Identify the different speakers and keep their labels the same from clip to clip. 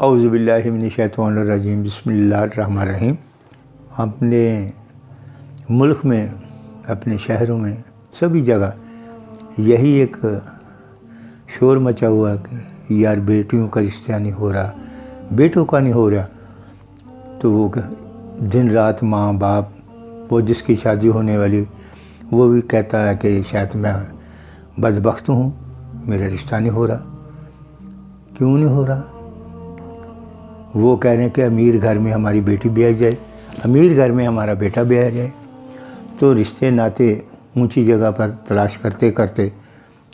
Speaker 1: औज़ु बिल्लाहि मिनश्शैतानिर्रजीम बिस्मिल्लाहिर्रहमानिर्रहीम। अपने मुल्क में, अपने शहरों में, सभी जगह यही एक शोर मचा हुआ कि यार बेटियों का रिश्ता नहीं हो रहा, बेटों का नहीं हो रहा। तो वो दिन रात माँ बाप, वो जिसकी शादी होने वाली, वो भी कहता है कि शायद मैं बदबख्त हूँ, मेरा रिश्ता नहीं हो रहा। क्यों नहीं हो रहा? वो कह रहे हैं कि अमीर घर में हमारी बेटी ब्याह जाए, अमीर घर में हमारा बेटा ब्याह जाए। तो रिश्ते नाते ऊंची जगह पर तलाश करते करते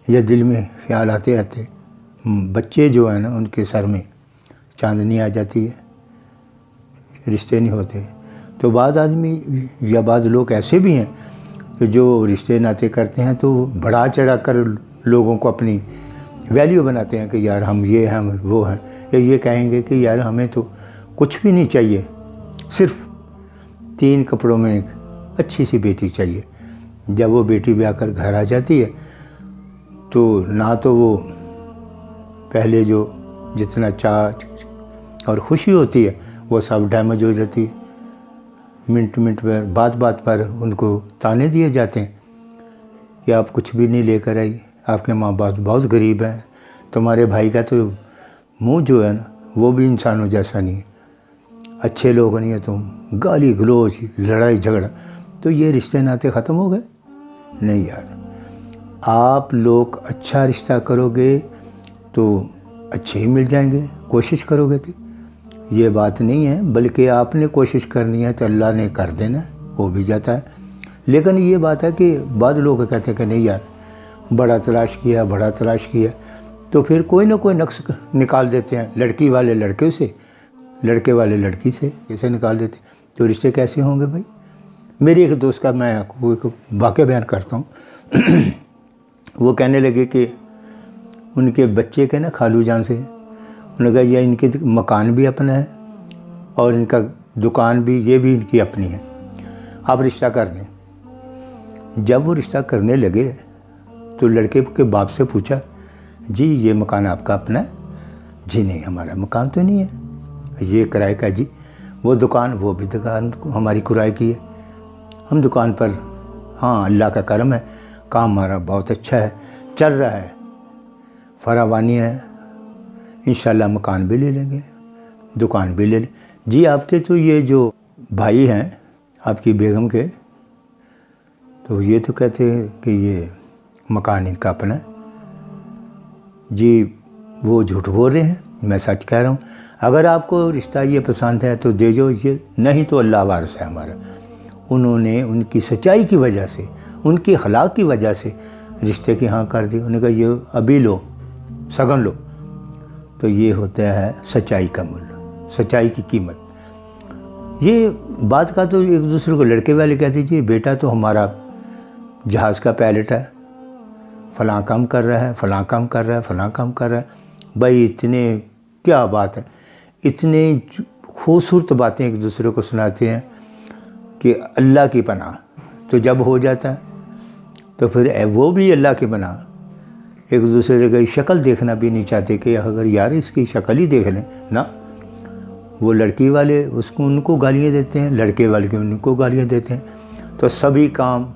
Speaker 1: या दिल में ख्याल आते आते बच्चे जो है ना, उनके सर में चांदनी आ जाती है, रिश्ते नहीं होते। तो बाद आदमी या बाद लोग ऐसे भी हैं जो रिश्ते नाते करते हैं तो बढ़ा चढ़ा कर लोगों को अपनी वैल्यू बनाते हैं कि यार हम ये हैं, हम वो हैं। ये कहेंगे कि यार हमें तो कुछ भी नहीं चाहिए, सिर्फ 3 कपड़ों में एक अच्छी सी बेटी चाहिए। जब वो बेटी ब्याह कर घर आ जाती है तो ना तो वो पहले जो जितना चाह और खुशी होती है वो सब डैमेज हो जाती है। मिनट मिनट पर, बात बात पर उनको ताने दिए जाते हैं कि आप कुछ भी नहीं लेकर आई, आपके माँ बाप बहुत गरीब हैं, तुम्हारे भाई का तो मुंह जो है ना वो भी इंसानों जैसा नहीं है, अच्छे लोग नहीं है तुम, गाली गलोच, लड़ाई झगड़ा। तो ये रिश्ते नाते ख़त्म हो गए? नहीं यार, आप लोग अच्छा रिश्ता करोगे तो अच्छे ही मिल जाएंगे, कोशिश करोगे तो ये बात नहीं है। बल्कि आपने कोशिश करनी है तो अल्लाह ने कर देना, हो भी जाता है। लेकिन ये बात है कि बाद लोग कहते हैं कि नहीं यार, बड़ा तलाश किया, बड़ा तलाश किया, तो फिर कोई ना कोई नक्श निकाल देते हैं। लड़की वाले लड़के से, लड़के वाले लड़की से ऐसे निकाल देते हैं। तो रिश्ते कैसे होंगे भाई? मेरी एक दोस्त का मैं आपको एक वाक़या बयान करता हूँ। वो कहने लगे कि उनके बच्चे के ना खालू जान से, उन्होंने कहा यह इनके मकान भी अपना है और इनका दुकान भी, ये भी इनकी अपनी है, आप रिश्ता कर दें। जब वो रिश्ता करने लगे तो लड़के के बाप से पूछा, जी ये मकान आपका अपना है? जी नहीं, हमारा मकान तो नहीं है, ये किराए का। जी वो दुकान, वो भी दुकान हमारी किराए की है। हम दुकान पर, हाँ अल्लाह का करम है, काम हमारा बहुत अच्छा है, चल रहा है, फरावानी है, इंशाल्लाह मकान भी ले लेंगे, दुकान भी ले लें। जी आपके तो ये जो भाई हैं आपकी बेगम के, तो ये तो कहते हैं कि ये मकान इनका अपना है। जी वो झूठ बोल रहे हैं, मैं सच कह रहा हूँ। अगर आपको रिश्ता ये पसंद है तो दे जो, ये नहीं तो अल्लाह वारिस है हमारा। उन्होंने उनकी सच्चाई की वजह से, उनकी अखलाक की वजह से रिश्ते की हाँ कर दी। उन्होंने कहा ये अभी लो, सगन लो। तो ये होता है सच्चाई का मूल्य, सच्चाई की कीमत। ये बात का तो एक दूसरे को लड़के वाले कहते जी बेटा तो हमारा जहाज़ का पायलट है, फ़लाँ काम कर रहा है, फ़लाँ काम कर रहा है, फ़लाँ काम कर रहा है। भाई इतने क्या बात है, इतने खूबसूरत बातें एक दूसरे को सुनाते हैं कि अल्लाह की पनाह। तो जब हो जाता है तो फिर वो भी अल्लाह की पनाह, एक दूसरे की शक्ल देखना भी नहीं चाहते कि अगर यार इसकी शक्ल ही देख लें ना। वो लड़की वाले उसको, उनको गालियाँ देते हैं, लड़के वाले के उनको गालियाँ देते हैं। तो सभी काम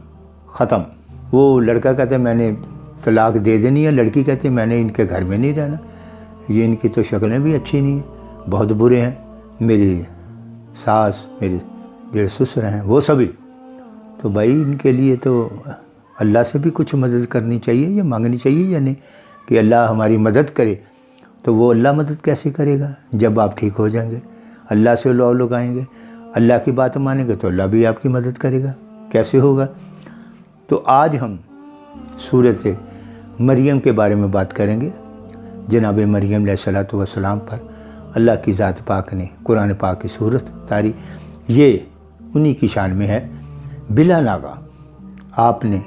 Speaker 1: ख़त्म। वो लड़का कहता है मैंने तलाक दे देनी है, लड़की कहती है मैंने इनके घर में नहीं रहना, ये इनकी तो शक्लें भी अच्छी नहीं है, बहुत बुरे हैं, मेरी सास, मेरे जो ससुर हैं वो सभी। तो भाई इनके लिए तो अल्लाह से भी कुछ मदद करनी चाहिए या मांगनी चाहिए या नहीं, कि अल्लाह हमारी मदद करे। तो वो अल्लाह मदद कैसे करेगा? जब आप ठीक हो जाएंगे, अल्लाह से लौ लगाएंगे, अल्लाह की बात मानेंगे तो अल्लाह भी आपकी मदद करेगा। कैसे होगा? तो आज हम सूरत मरियम के बारे में बात करेंगे। जनाब मरियम अलैहिस्सलातु वस्सलाम पर अल्लाह की ज़ात पाक ने कुरान पाक की सूरत तारी, ये उन्हीं की शान में है। बिला नागा आपने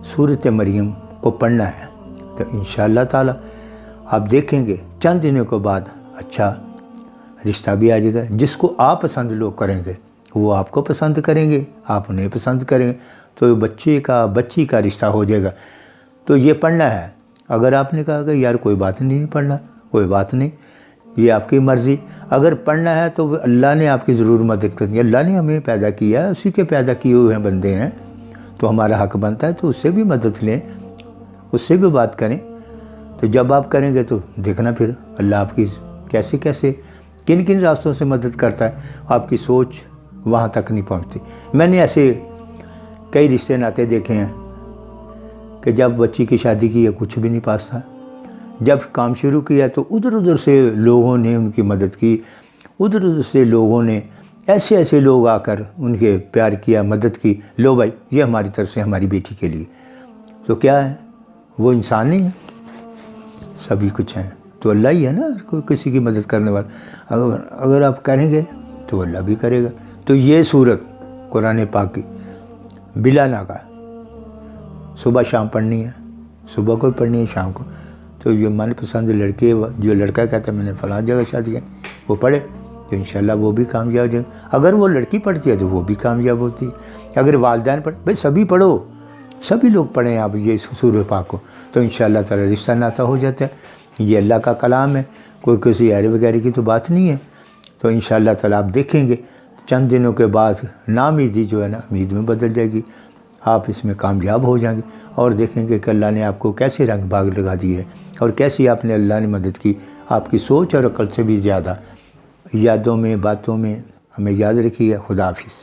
Speaker 1: सूरत मरियम को पढ़ना है तो इंशाअल्लाह ताला आप देखेंगे चंद दिनों के बाद अच्छा रिश्ता भी आ जाएगा। जिसको आप पसंद लोग करेंगे वो आपको पसंद करेंगे, आप उन्हें पसंद करेंगे, तो बच्चे का बच्ची का रिश्ता हो जाएगा। तो ये पढ़ना है। अगर आपने कहा कि यार कोई बात नहीं पढ़ना, कोई बात नहीं, ये आपकी मर्ज़ी। अगर पढ़ना है तो अल्लाह ने आपकी ज़रूर मदद करनी है। अल्लाह ने हमें पैदा किया है, उसी के पैदा किए हुए हैं बंदे हैं, तो हमारा हक बनता है तो उससे भी मदद लें, उससे भी बात करें। तो जब आप करेंगे तो देखना फिर अल्लाह आपकी कैसे कैसे किन किन रास्तों से मदद करता है। आपकी सोच वहाँ तक नहीं पहुँचती। मैंने ऐसे कई रिश्ते नाते देखे हैं कि जब बच्ची की शादी की है कुछ भी नहीं पास था, जब काम शुरू किया तो उधर उधर से लोगों ने उनकी मदद की, उधर उधर से लोगों ने ऐसे ऐसे लोग आकर उनके प्यार किया, मदद की। लो भाई ये हमारी तरफ से हमारी बेटी के लिए। तो क्या है, वो इंसान नहीं है, सभी कुछ हैं तो अल्लाह ही है ना, कोई किसी की मदद करने वाला। अगर आप करेंगे तो अल्लाह भी करेगा। तो ये सूरत कुरान पाक की बिला नागा सुबह शाम पढ़नी है, सुबह को पढ़नी है, शाम को। तो ये मनपसंद लड़के, जो लड़का कहता है मैंने फ़लाँ जगह शादी की, वो पढ़े तो इंशाल्लाह वो भी कामयाब हो जाएगा। अगर वो लड़की पढ़ती है तो वो भी कामयाब होती है। अगर वालिदैन पढ़े, भाई सभी पढ़ो, सभी लोग पढ़ें आप ये सूरत पाक को, तो इंशाल्लाह ताला रिश्ता नाता हो जाता है। ये अल्लाह का कलाम है, कोई किसी ऐरे वगैरह की तो बात नहीं है। तो इंशाल्लाह ताला आप देखेंगे चंद दिनों के बाद नाउमीदी जो है ना उम्मीद में बदल जाएगी। आप इसमें कामयाब हो जाएंगे और देखेंगे कि अल्लाह ने आपको कैसे रंग भाग लगा दिए है और कैसी आपने अल्लाह ने मदद की। आपकी सोच और अकल से भी ज़्यादा यादों में, बातों में हमें याद रखिए। खुदा हाफिज़।